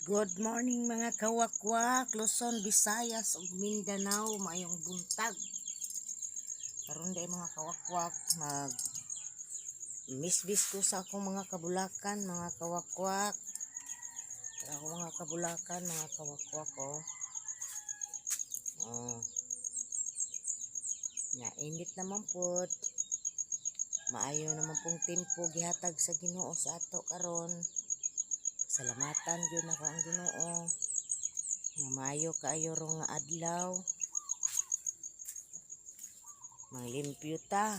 Good morning mga kawakwak, Luzon, Visayas ug Mindanao, mayong buntag. Karon day mga kawakwak, mag misbis ko sa akong mga kabulakan, mga kawakwak. Ako mga kabulakan, mga kawakwak oh. Nainit naman pod. Maayo naman pong tempo gihatag sa Ginoo sa ato karon. Salamatan gyud ako ang Ginoo. Nga maayo kaayo rong nga adlaw. Manglimpyo ta.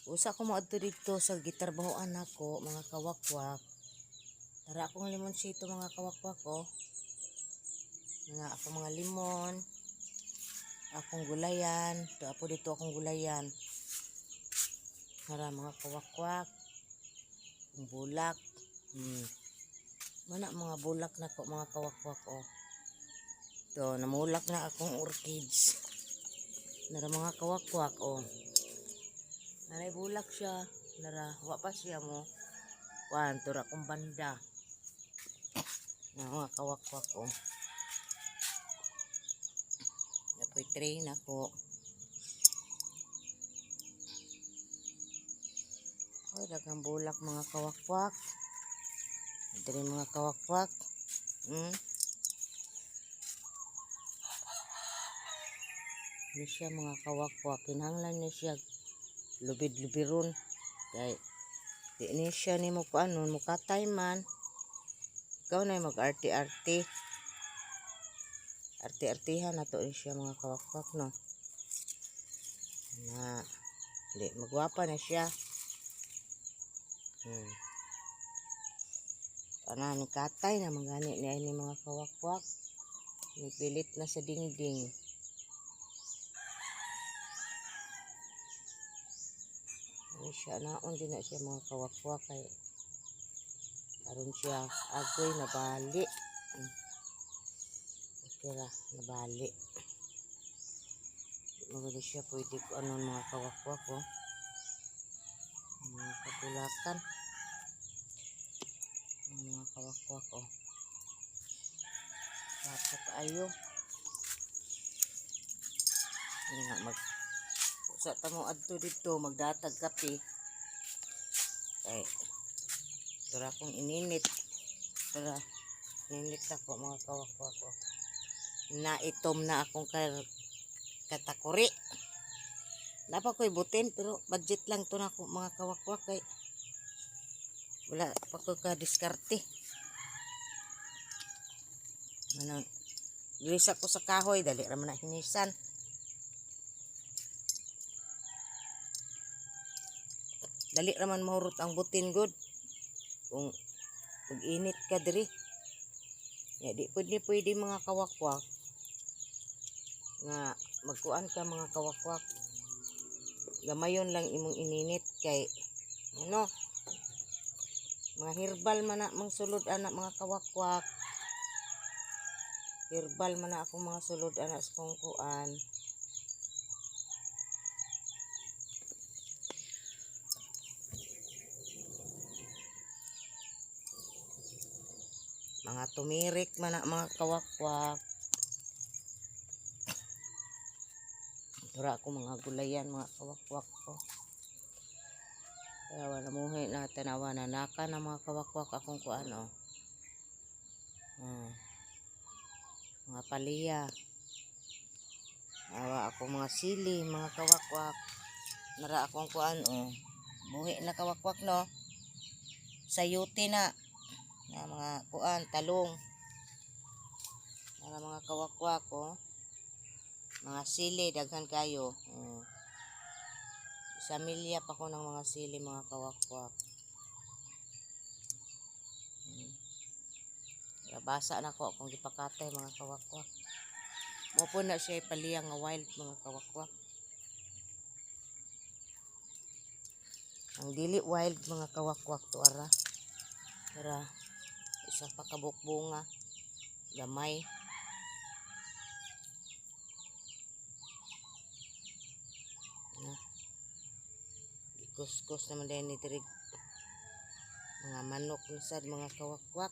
Usa ko moadto dito sa gitrabahoan nako mga kawakwak. Tara akong limon sito mga kawakwak ko. Nga ako mga limon. Akong gulayan. Apo dito akong gulayan. Tara mga kawakwak. Ang bulak. Mana mga bulak nako mga kawakwak ko. To namulak na akong orchids. Nara mga kawakwak oh. Naray bulak siya. Nara wa pa siya mo. Wan tura kong banda. Na mga kawakwak oh. Napoy train ako. Oh, dagang bulak mga kawakwak. Ito rin mga kawakwak. Ini siya mga kawakwak. Kinahanglan niya siya lubid-lubiron. Kaya di ni siya ni mo paano. Mukatay man. Ikaw na mag-arte-arte. Arte-artehan na to siya mga kawakwak no. Na, di magwapa na siya. Ana ni katay na magani ni ini mga kawakwak. Nipilit na sa dingding. Ini siya naon din na siya mga kawakwak kay aron siya agoy na bali. Okay ra, nabali. Maganda siya pwede ko ano mga kawakwak ko. Mga kabulakan. Mga kawakwak ko. Sapo kaayo. Nga sa tamo adto dito magdatag kape. Ay. Tura kong ininit. Tura ininit ako mga kawakwak ko. Naitom na akong katakuri. Napa ko ibutin pero budget lang to na ako mga kawakwak kay wala pa ko ka-diskarte. Manang gilis ako sa kahoy dali ra man na hinisan. Dali ra man mahurot ang butin good. Kung mag-init ka diri. Ya di pwede mga kawakwak nga magkuan ka mga kawakwak. Gamayon lang imong ininit kay ano mga herbal man na mang sulod anak mga kawakwak. Herbal man na akong mga sulod anak sa kong kuan. Mga tumirik man na mga kawakwak. Tura ako mga gulayan mga kawakwak ko. Kaya namuhi na tanawa na naka na mga kawakwak akong kuan oh. Mga paliya. Awa ako mga sili mga kawakwak. Nara akong kuan oh. Buhi na kawakwak no. Sayuti na. Na mga kuan talong. Nara mga kawakwak oh. Mga sili daghan kayo. Sa milya pa ko ng mga sili mga kawakwak. Basa na ko kung gipakatay mga kawakwak. Mo po na siya ipaliyang nga wild mga kawakwak. Ang dili wild mga kawakwak to ara. Para isa pa kabuk bunga. Gamay. Kuskus naman din ni diri mga manok na sad mga kawakwak.